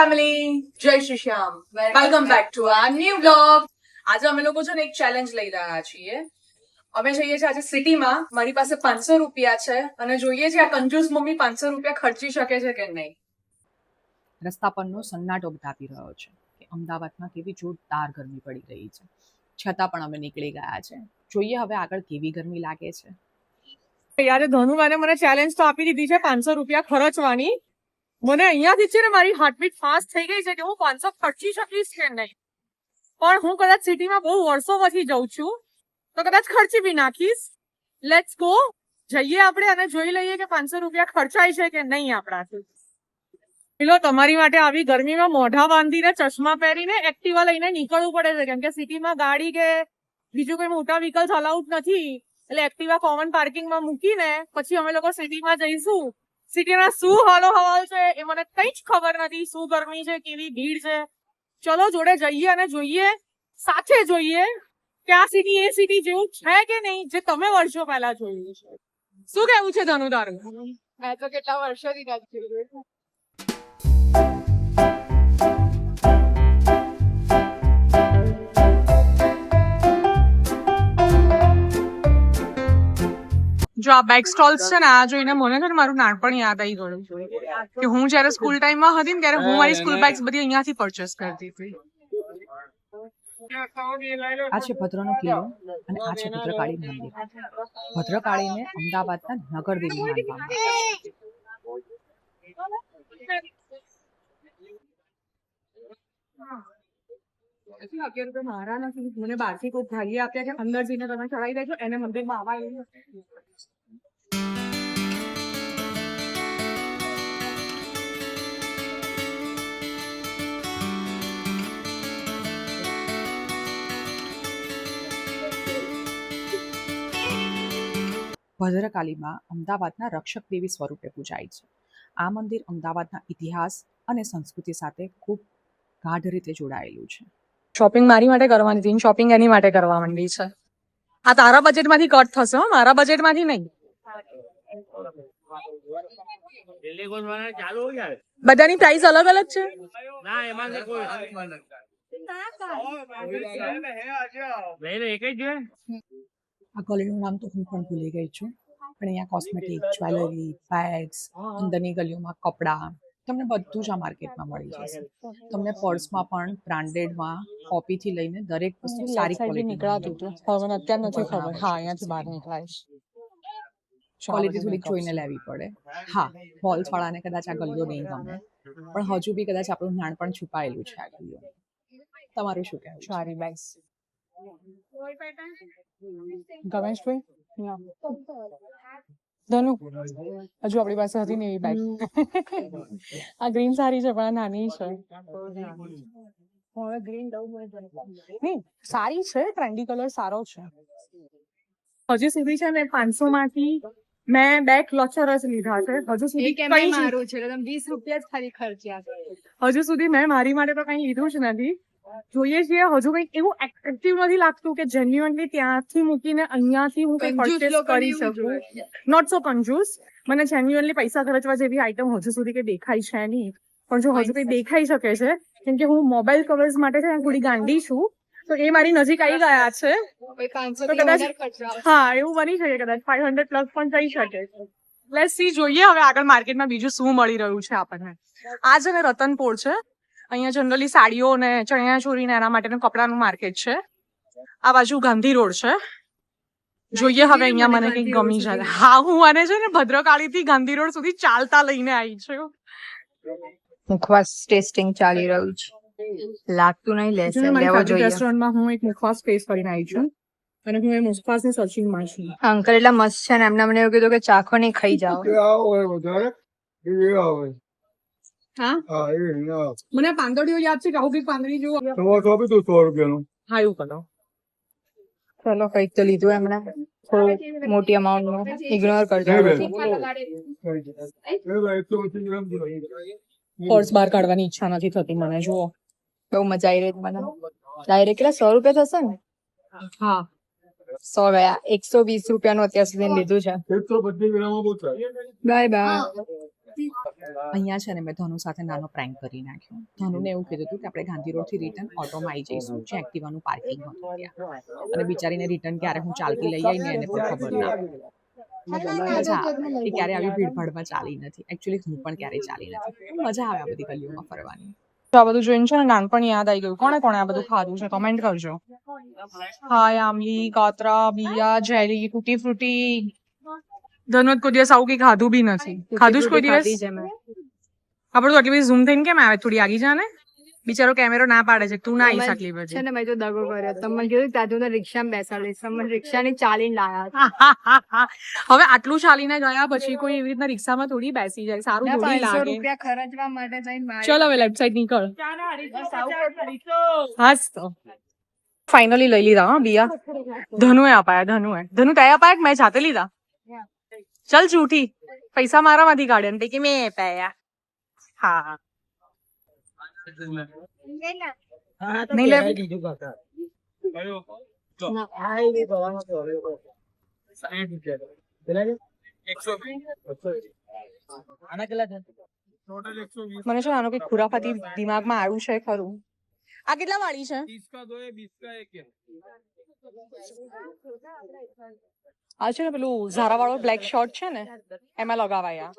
Family, Jai Shri Shyam. Welcome back to our new blog. આજે અમે લોકો છે ને એક ચેલેન્જ લઈ રહ્યા છીએ. અમે જઈએ છીએ આજે સિટીમાં. મારી પાસે 500 રૂપિયા છે અને જોઈએ છીએ આ કંજૂસ મમ્મી 500 રૂપિયા ખર્ચી શકે છે કે નહીં. રસ્તા પરનો સન્નાટો બતાવી રહ્યો છે કે અમદાવાદમાં કેવી જોરદાર ગરમી પડી રહી છે, છતાં પણ અમે નીકળી ગયા છે. જોઈએ હવે આગળ કેવી ગરમી લાગે છે. યાર ધનુભાઈને મને ચેલેન્જ તો આપી દીધી છે 500 રૂપિયા ખર્ચવાની. મને અહીંયાથી છે ને મારી હાર્ટબીટ ફાસ્ટ થઈ ગઈ છે કે હું 500 ખર્ચી શકીશ કે નહીં. પણ હું કદાચ સિટીમાં બહુ વર્ષો પછી જઉં છું તો કદાચ ખર્ચી બી નાખીશ. લેટ્સ ગો, જઈએ આપણે અને જોઈ લઈએ કે 500 રૂપિયા ખર્ચાય છે કે નહીં આપણાથી. પેલો તમારી માટે આવી ગરમીમાં મોઢા બાંધીને ચશ્મા પહેરીને એક્ટિવા લઈને નીકળવું પડે છે, કેમ કે સિટીમાં ગાડી કે બીજું કોઈ મોટા વ્હીકલ્સ અલાઉડ નથી. એટલે એક્ટિવા કોમન પાર્કિંગમાં મૂકીને પછી અમે લોકો સિટીમાં જઈશું. સિટીના શું હાલો હવાલ છે એ મને કઈ જ ખબર નથી. શું ગરમી છે, કેવી ભીડ છે. ચલો જોડે જઈએ અને જોઈએ, સાથે જોઈએ કે આ સિટી એ સિટી જેવું છે કે નહીં જે તમે વર્ષો પહેલા જોયું છે. શું કેવું છે ધનુ તારું? મેં તો કેટલા વર્ષોથી નથી જોયું. જો આ બેગ સ્ટોલ્સ છે ને, આ જોઈને મને છે ને મારું નાનપણ યાદ આવી ગયું કે હું જયારે સ્કૂલ ટાઈમમાં હતી ને ત્યારે હું મારી સ્કૂલ બેગ્સ બધી અહીંયાથી પરચેસ કરતી હતી. આ છે ભદ્રનો કિલ્લો અને આ છે ભદ્રકાળી મંદિર. ભદ્રકાળીને અમદાવાદના નગરદેવી માનવામાં આવે છે. 11 રૂપિયા મારા નથી, મને બહારથી કોઈ ભાઈએ આપ્યા છે. અંદર જઈને તમે ચડાવી દેજો, એને મંદિરમાં આવવા. ભદ્રકાળીમાં અમદાવાદના રક્ષક દેવી સ્વરૂપે પૂજાય છે. આ મંદિર અમદાવાદના ઇતિહાસ અને સંસ્કૃતિ સાથે ખૂબ ગાઢ રીતે જોડાયેલું છે. શોપિંગ મારી માટે કરવાની હતી, શોપિંગ એની માટે કરવા માંડી છે. આ તારા બજેટમાંથી કટ થશે, મારા બજેટમાંથી નહીં. બધાની પ્રાઇસ અલગ અલગ છે. આ ગલીનું નામ તો હું પણ ભૂલી ગઈ છું, પણ અહીંયા કોસ્મેટિક, જ્વેલરી, બેગ્સ, અંદરની ગલીઓમાં કપડાં, તમને બધું જ આ માર્કેટમાં મળી જશે. તમને પર્સમાં પણ બ્રાન્ડેડમાં કોપીથી લઈને દરેક વસ્તુ સારી ક્વોલિટી નીકળાતું હતું, હવે અત્યારે નથી ખબર. હા, અહીંયાથી બહાર નીકળાઈશ. ક્વોલિટી થોડીક જોઈને લેવી પડે. હા, મોલ્સ વાળાને કદાચ આ ગલીઓ નહીં ગમે, પણ હજુ બી કદાચ આપણું નાનપણ છુપાયેલું છે આ ગલીઓ. તમારું શું કહેવું? સારી બેગ્સ ગણેશભાઈ ધનુ, હજુ આપણી પાસે હતી ને એવી બેગ. આ ગ્રીન સારી છે પણ આ નાની છે. નહીં, સારી છે, ટ્રેન્ડી કલર સારો છે. હજુ સુધી છે ને 500 માંથી મેં બે ક્લચર જ લીધા છે. હજુ સુધી કઈ મારું છે, 20 રૂપિયા જ ખાલી ખર્ચ્યા છે. હજુ સુધી મેં મારી માટે તો કઈ લીધું જ નથી. જોઈએ છીએ, હજુ કઈક એવું એટ્રેક્ટિવ નથી લાગતું કે જેન્યુઅનલી ત્યાંથી મૂકીને અહીંયાથી હું કઈ પરચેસ કરી શકું. નોટ સો કંજૂસ. મને જેન્યુઅનલી પૈસા ખર્ચવા જેવી આઈટમ હજુ સુધી કઈ દેખાય છે નહીં. પણ જો હજુ કઈ દેખાઈ શકે છે, કેમ કે હું મોબાઈલ કવર્સ માટે છે થોડી ગાંડી છું, તો એ મારી નજીક આવી ગયા છે. તો કદાચ હા, એવું બની શકે, કદાચ 500 પ્લસ પણ થઈ શકે. લેટ્સ સી, જોઈએ હવે આગળ માર્કેટમાં બીજું શું મળી રહ્યું છે આપણને. આ છે ને રતનપોળ છે. અહીંયા જનરલી સાડીઓ ને ચણિયા ચોરી ને એના માટેનું કપડાનું માર્કેટ છે. આ બાજુ ગાંધી રોડ છે. જોઈએ હવે અહીંયા મને કંઈક ગમી જાય. હા, હું આને છે ને ભદ્રકાળી થી ગાંધી રોડ સુધી ચાલતા લઈને આવી છું. મુખવાસ ટેસ્ટિંગ ચાલી રહ્યું છે. લાગતું નહીં લેશે, લેવો જોઈએ. રેસ્ટોરન્ટમાં હું એક મુખવાસ ટેસ્ટ કરીને આવી છું અને હું એ મુખવાસની સર્ચિંગમાં છું. અંકલ એટલા મસ્ત છે ને, એમને મને એવું કીધું કે ચાખો નહીં, ખાઈ જાઓ. હા, મને પાંદડીઓ યાદ છે કે આવું કઈક પાંદડી જેવું. હા, એવું કરો. ચલો, કંઈક તો લીધું એમણે, થોડું મોટી અમાઉન્ટ નું. ઇગ્નોર કરજો. પર્સ બહાર કાઢવાની ઈચ્છા નથી થતી મને. જુઓ, બહુ મજા આવી રહી મને. ડાયરેક્ટ કેટલા 100 રૂપિયા થશે ને? હા, 100 ગયા. 120 રૂપિયાનું અત્યાર સુધી લીધું છે. Bye bye. અહીંયા છે ને મેં ધનુ સાથે નાનો પ્રેન્ક કરી નાખ્યો. ધનુને એવું કીધું હતું કે આપણે ગાંધી રોડથી રિટર્ન ઓટોમાં આવી જઈશું, જે એક્ટિવાનું પાર્કિંગ હતું ત્યાં. અને બિચારીને રિટર્ન ક્યારે હું ચાલતી લઈ આવીને એને પણ ખબર ના પડી. મજા આવે. એ ક્યારે આવી ભીડભાડમાં ચાલી નથી. એકચ્યુઅલી હું પણ ક્યારેય ચાલી નથી. મજા આવે આ બધી ગલીઓમાં ફરવાની. તો આ બધું જોઈને છે ને નાનપણ યાદ આવી ગયું. કોણે કોણે આ બધું ખાધું છે કમેન્ટ કરજો. હાય આમલી, કાતરા, બિયા, જેલી, તૂટી ફ્રૂટી. ધનવત કોઈ દિવસ આવું કઈ ખાધું બી નથી. ખાધું જ કોઈ દિવસ? આ બધું આટલી બધી ઝૂમ થઈને કેમ આવે? થોડી આગી જા ને. બિચારો કેમેરો ના પાડે છે, તું ના આવી શકલી છે પછી. ને મેં તો દગો કર્યો. તમને કીધું તાજુ તો રિક્ષામાં બેસાડીશ. તમે રિક્ષાની ચાલીને લાયા. હવે આટલું ચાલીને ગયા પછી કોઈ એવી રીતના રિક્ષામાં થોડી બેસી જાય. સારું થોડી 500 લાગે. રૂપિયા ખર્ચવા માટે જઈને ચલ હવે લેફ્ટ સાઈડ નીકળ. હાસ તો ફાઇનલી લઈ લીધા હા બિયા. ધનુએ અપાયા. ધનુ તે અપાયા કે મેં જાતે લીધા? ચલ જૂઠી. પૈસા મારામાંથી કાઢ્યા ને પૈકી મેં અપાયા. હા નહીં લે. મને છે આનો કઈ ખુરાફાતી દિમાગમાં આવ્યું છે ખરું. આ કેટલા વાળી છે? આ છે ને પેલું ઝારા વાળો બ્લેક શર્ટ છે ને એમાં લગાવાયા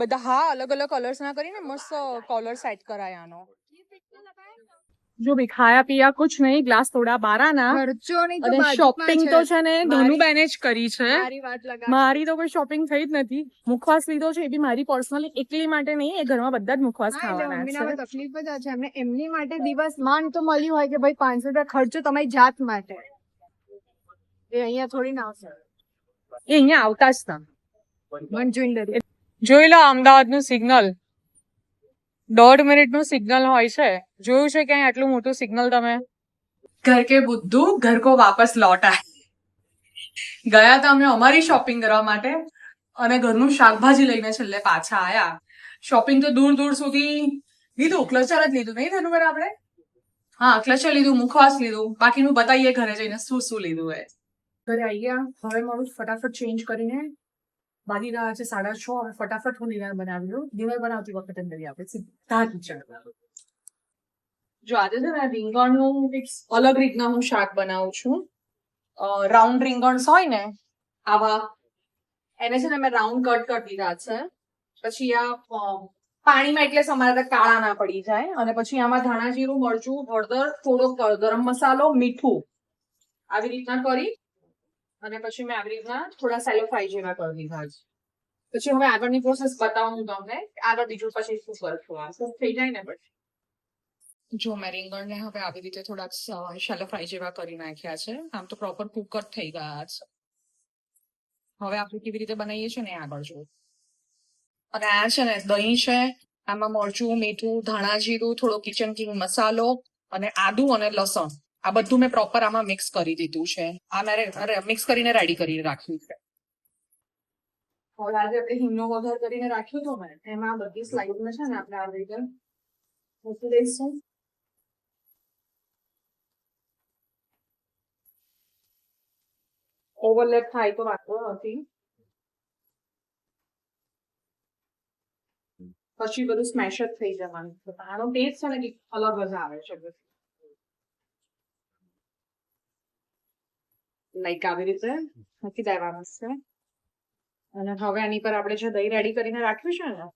બધા. હા અલગ અલગ કલર્સ ના કરીને મસ્ત કોલર સેટ કરાયા આનો. જો ભી ખાયા પિયા કુછ નહીં, ગ્લાસ થોડા બારાના. ખર્ચો નહીં તો અને શોપિંગ તો છે ને ધનુબેને જ કરી છે. વાત લગા. મારી તો કોઈ શોપિંગ થઈ જ નથી. મુખવાસ લીધો છે એ બી મારી પર્સનલી એકલી માટે નહીં, એ ઘરમાં બધા જ મુખવાસ ખાવાના મમ્મીના છે. તકલીફ જ છે. એમને એમની માટે દિવસ માંડ તો મળ્યું હોય કે ભાઈ 500 રૂપિયા ખર્ચો તમારી જાત માટે. એ અહીંયા થોડી ના આવશે. એ અહીંયા આવતા જ ના. મન જોઈને ડરી. જોઈ લો અમદાવાદનું સિગ્નલ. 1.5 મિનિટનું સિગ્નલ હોય છે. જોયું છે ક્યાંય આટલું મોટું સિગ્નલ તમે? ઘર કે બુદ્ધુ ઘર કો વાપસ લौटा. ગયા હતા અમે અમારી શોપિંગ કરવા માટે અને ઘરનું શાકભાજી લઈને છેલ્લે પાછા આયા. શોપિંગ તો દૂર દૂર સુધી લીધું. ક્લચર જ લીધું નહીં ધનુભાઈ આપણે? હા ક્લચર લીધું, મુખવાસ લીધું. બાકીનું બતાવીએ ઘરે જઈને શું શું લીધું એ. ઘરે આવી ગયા. હવે મારું ફટાફટ ચેન્જ કરીને બાકી રહ્યા છે 6:30. હવે ફટાફટ હું ડિનર બનાવી લઉં. ડિનર બનાવતી વખતે કરી આપણે સીધા કિચન. જો આજે છે ને રીંગણનું એક અલગ રીતના હું શાક બનાવું છું. રાઉન્ડ રીંગણ હોય ને આવા, એને છે ને મેં રાઉન્ડ કટ કરી દીધા છે. પછી આ પાણીમાં એટલે અમારે કાળા ના પડી જાય. અને પછી આમાં ધાણા જીરું, મરચું, હળદર, થોડો ગરમ મસાલો, મીઠું આવી રીતના કરી અને પછી મેં આવી રીતના થોડા સેલો ફ્રાય જેવા કરી દીધા છે. પછી હવે આગળની પ્રોસેસ બતાવું તમને. આગળ બીજું પછી શું કરશું. આ શું થઈ જાય ને પછી. જો મેં રીંગણને હવે આવી રીતે થોડાક શેલો ફ્રાય જેવા કરી નાખ્યા છે. આમ તો પ્રોપર કુક જ થઈ ગયા છે. હવે આપણે કેવી રીતે બનાવીએ છીએ ને આગળ જો. અને આ છે ને દહીં છે, આમાં મરચું, મીઠું, ધાણા જીરું, થોડો કિચન કિંગ મસાલો અને આદુ અને લસણ આ બધું મેં પ્રોપર આમાં મિક્સ કરી દીધું છે. આ મેં મિક્સ કરીને રેડી કરીને રાખ્યું છે. હવે આજે આપણે હિંગનો વઘાર કરીને રાખ્યું હતું ને એમાં બધી સ્લાઇડમાં છે ને આપણે આવી રીતે મૂકી દઈશું. ઓવરલેપ થાય તો વાંધો નથી. પછી બધું સ્મેશ જ થઈ જવાનું. આનો ટેસ્ટ છે ને કે અલગ જ આવે છે. લાઈક આવી રીતે મૂકી દેવાનું છે. અને હવે આની પર આપણે જે દહીં રેડી કરીને રાખ્યું છે ને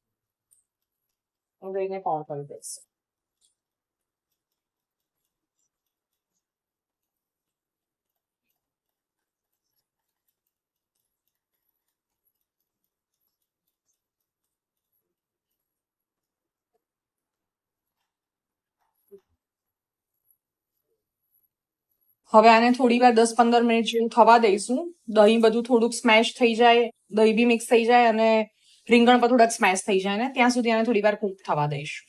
હું દહીંને પોર કરી દઈશ. હવે આને થોડી વાર 10-15 મિનિટ જેવું થવા દઈશું. દહીં બધું થોડુંક સ્મેશ થઈ જાય, દહીં બી મિક્સ થઈ જાય અને રીંગણ પણ થોડાક સ્મેશ થઈ જાય ને ત્યાં સુધી આને થોડી વાર કુક થવા દઈશું.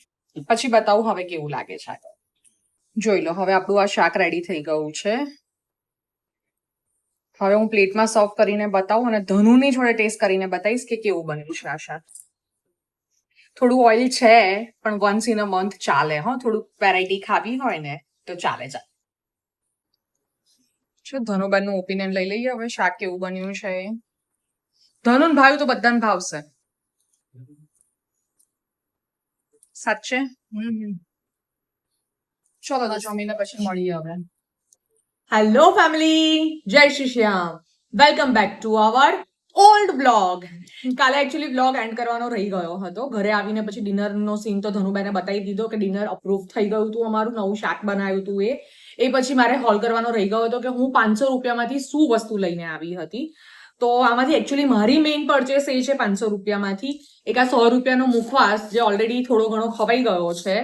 પછી બતાવું હવે કેવું લાગે છે. જોઈ લો હવે આપણું આ શાક રેડી થઈ ગયું છે. હવે હું પ્લેટમાં સર્વ કરીને બતાવું અને ધનુની જોડે ટેસ્ટ કરીને બતાવીશ કે કેવું બન્યું છે આ શાક. થોડું ઓઇલ છે પણ વન્સ ઇન અ મંથ ચાલે. હા થોડુંક વેરાયટી ખાવી હોય ને તો ચાલે. ધનુબાઈનું ઓપિનિયન લઈ લઈએ હવે શાક કેવું બન્યું છે. ધનુન ભાવ્યું તો બધાને ભાવશે. સાચે ચલો તો જમીને પછી મળીએ હવે. Hello family, Jai Shri Shyam, welcome back to our old blog. કાલે એકચ્યુઅલી બ્લોગ એન્ડ કરવાનો રહી ગયો હતો. ઘરે આવીને પછી ડિનરનો સીન તો ધનુભાઈને બતાવી દીધો કે ડિનર અપ્રૂવ થઈ ગયું હતું, અમારું નવું શાક બનાવ્યું હતું. એ પછી મારે હોલ કરવાનો રહી ગયો હતો કે હું 500 રૂપિયામાંથી શું વસ્તુ લઈને આવી હતી. તો આમાંથી એકચ્યુઅલી મારી મેઇન પરચેસ એ છે 500 રૂપિયામાંથી એક આ 100 રૂપિયાનો મુખવાસ જે ઓલરેડી થોડો ઘણો ખવાઈ ગયો છે.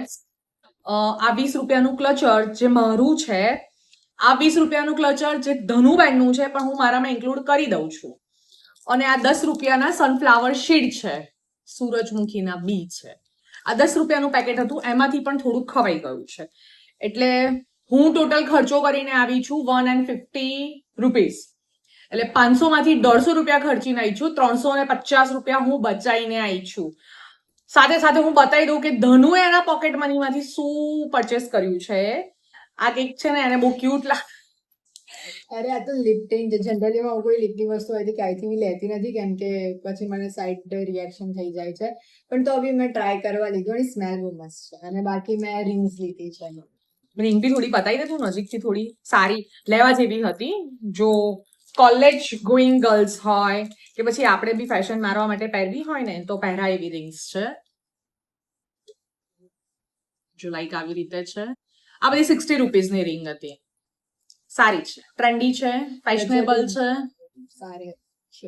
આ 20 રૂપિયાનું ક્લચર જે મારું છે. આ 20 રૂપિયાનું ક્લચર જે ધનુબેનનું છે પણ હું મારામાં ઇન્ક્લુડ કરી દઉં છું. અને આ 10 રૂપિયાના સનફ્લાવર સીડ છે, સૂરજમુખીના બી છે. આ 10 રૂપિયાનું પેકેટ હતું, એમાંથી પણ થોડુંક ખવાઈ ગયું છે. એટલે હું ટોટલ ખર્ચો કરીને આવી છું 150 રૂપીસ. એટલે 500 માંથી 150 રૂપિયા ખર્ચીને આવી છું. 350 રૂપિયા હું બચાઈને આવી છું. સાથે સાથે હું બતાવી દઉં કે ધનુએ એના પોકેટ મનીમાંથી શું પરચેસ કર્યું છે. આ કેક છે ને એને બહુ ક્યુટ લાગે. અરે આ તો લિફ્ટિંગ છે. જનરલી માં કોઈ લિફ્ટની વસ્તુ હોય તો ક્યાંયથી બી લેતી નથી, કેમ કે પછી મને સાઈડ રિએક્શન થઈ જાય છે. પણ તો બી મેં ટ્રાય કરવા લીધું અને સ્મેલ બહુ મસ્ત છે. અને બાકી મેં રિંગ્સ લીધી છે. રિંગ બી થોડી બતાવી દે તું નજીકથી, થોડી સારી લેવા જેવી હતી. જો કોલેજ ગોઈંગ ગર્લ્સ હોય કે પછી આપણે બી ફેશન મારવા માટે પહેરવી હોય ને તો પહેરાય એવી રિંગ્સ છે. જો લાઈક આવી રીતે છે. આ બધી 60 રૂપીસની રિંગ હતી. સારી છે, ટ્રેન્ડી છે, ફેશનેબલ છે, સારી છે.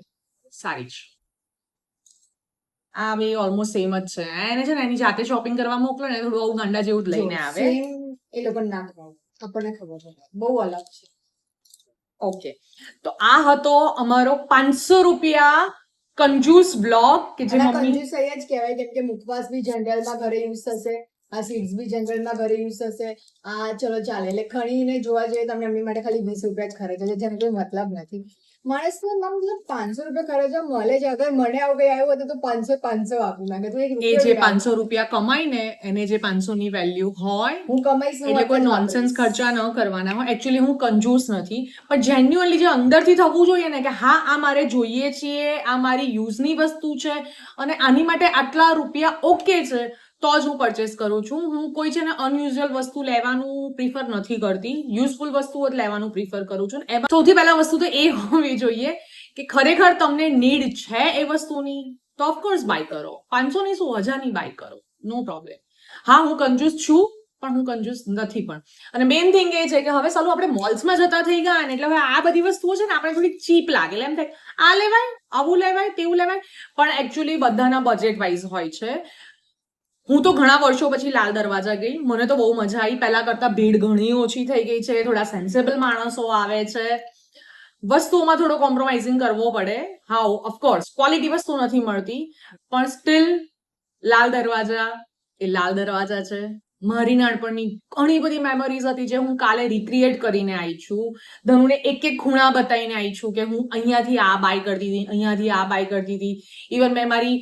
સારી છે. આ બે ઓલમોસ્ટ સેમ જ છે. એને છે ને એની જાતે શોપિંગ કરવા મોકલો ને થોડું આવું ગાંડા જેવું જ લઈને આવે. Same એ લોકોને ના ખબર, આપણને ખબર છે. બહુ અલગ છે. ઓકે, તો આ હતો અમારો 500 રૂપિયા કંજૂસ બ્લોગ કે જે અને મમ્મી કંજૂસ જ કહેવાય, કેમ કે મુખવાસ બી જનરલમાં ઘરે યુઝ થશે, આ સીડ્સ બી જનરલમાં ઘરે યુઝ થશે. આ ચલો ચાલે. એટલે ખણીને જોવા જઈએ તમે એમની માટે ખાલી 20 રૂપિયા જ ખર્ચે છે, જેનો કોઈ મતલબ નથી. માણસનો મતલબ 500 રૂપિયા ખર્ચવા મળે છે. અગર મને આવું કઈ આવ્યું હતું તો 500 આપી નાખે. તો એ જે 500 રૂપિયા કમાય ને એને જે 500 ની વેલ્યુ હોય હું કમાઈશ એટલે કોઈ નોનસેન્સ ખર્ચા ન કરવાના હોય. એકચ્યુઅલી હું કંજૂસ નથી, પણ જેન્યુઅલી જે અંદરથી થવું જોઈએ ને કે હા આ મારે જોઈએ છીએ, આ મારી યુઝની વસ્તુ છે અને આની માટે આટલા રૂપિયા ઓકે છે, તો જ હું પરચેસ કરું છું. હું કોઈ છે ને અનયુઝ્યુઅલ વસ્તુ લેવાનું પ્રિફર નથી કરતી, યુઝફુલ વસ્તુઓ જ લેવાનું પ્રિફર કરું છું. એમાં સૌથી પહેલા વસ્તુ તો એ હોવી જોઈએ કે ખરેખર તમને નીડ છે એ વસ્તુની, તો ઓફકોર્સ બાય કરો. 500 ની શું 1000 ની બાય કરો, નો પ્રોબ્લેમ. હા હું કંજૂસ છું પણ હું કંજૂસ નથી પણ. અને મેઇન થિંગ એ છે કે હવે ચાલો આપણે મોલ્સમાં જતા થઈ ગયા ને એટલે હવે આ બધી વસ્તુઓ છે ને આપણે થોડી ચીપ લાગે. એટલે એમ થાય આ લેવાય, આવું લેવાય, તેવું લેવાય, પણ એકચ્યુઅલી બધાના બજેટ વાઇઝ હોય છે. હું તો ઘણા વર્ષો પછી લાલ દરવાજા ગઈ, મને તો બહુ મજા આવી. પહેલા કરતા ભીડ ઘણી ઓછી થઈ ગઈ છે, થોડા સેન્સેબલ માણસો આવે છે. વસ્તુઓમાં થોડો કોમ્પ્રોમાઇઝિંગ કરવો પડે. હા ઓફકોર્સ ક્વોલિટી વસ્તુ નથી મળતી, પણ સ્ટીલ લાલ દરવાજા એ લાલ દરવાજા છે. મારી નાનપણની ઘણી બધી મેમરીઝ હતી જે હું કાલે રિક્રિએટ કરીને આવી છું. ધનુને એક એક ખૂણા બતાવીને આવી છું કે હું અહીંયાથી આ બાય કરતી હતી, અહીંયાથી આ બાય કરતી હતી. ઇવન મેં મારી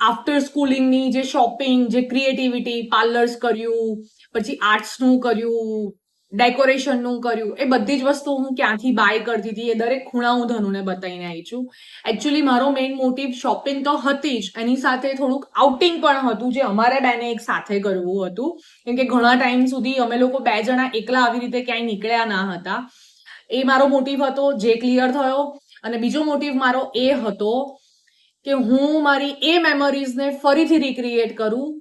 આફ્ટર સ્કૂલિંગની જે શોપિંગ, જે ક્રિએટિવિટી, પાર્લર્સ કર્યું, પછી આર્ટ્સનું કર્યું, ડેકોરેશનનું કર્યું, એ બધી જ વસ્તુ હું ક્યાંથી બાય કરતી હતી એ દરેક ખૂણા હું ધનુને બતાવીને આવી છું. એકચ્યુઅલી મારો મેઇન મોટિવ શોપિંગ તો હતી જ, એની સાથે થોડુંક આઉટિંગ પણ હતું જે અમારે બેને એક સાથે કરવું હતું. કેમ કે ઘણા ટાઈમ સુધી અમે લોકો 2 જણા એકલા આવી રીતે ક્યાંય નીકળ્યા ના હતા. એ મારો મોટિવ હતો જે ક્લિયર થયો. અને બીજો મોટિવ મારો એ હતો કે હું મારી એ મેમરીઝને ફરીથી રિક્રિએટ કરું.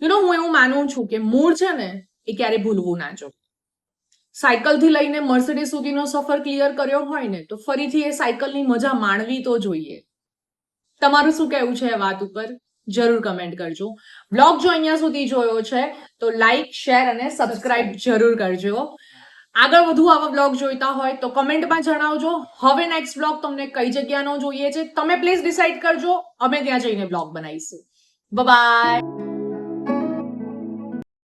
હું એવું માનું છું કે મૂળ છે ને એ ક્યારે ભૂલવું ના જોઈએ. સાયકલથી લઈને મર્સિડીઝ સુધીનો સફર ક્લિયર કર્યો હોય ને તો ફરીથી એ સાયકલની મજા માણવી તો જોઈએ. તમારું શું કહેવું છે એ વાત ઉપર જરૂર કમેન્ટ કરજો. બ્લોગ જો અહીંયા સુધી જોયો છે તો લાઈક, શેર અને સબસ્ક્રાઇબ જરૂર કરજો. આગળ વધુ આવા બ્લોગ જોઈતા હોય તો કમેન્ટમાં જણાવજો. હવે નેક્સ્ટ બ્લોગ તમને કઈ જગ્યાનો જોઈએ છે તમે પ્લીઝ ડિસાઈડ કરજો, અમે ત્યાં જઈને બ્લોગ બનાવીશું. બાય.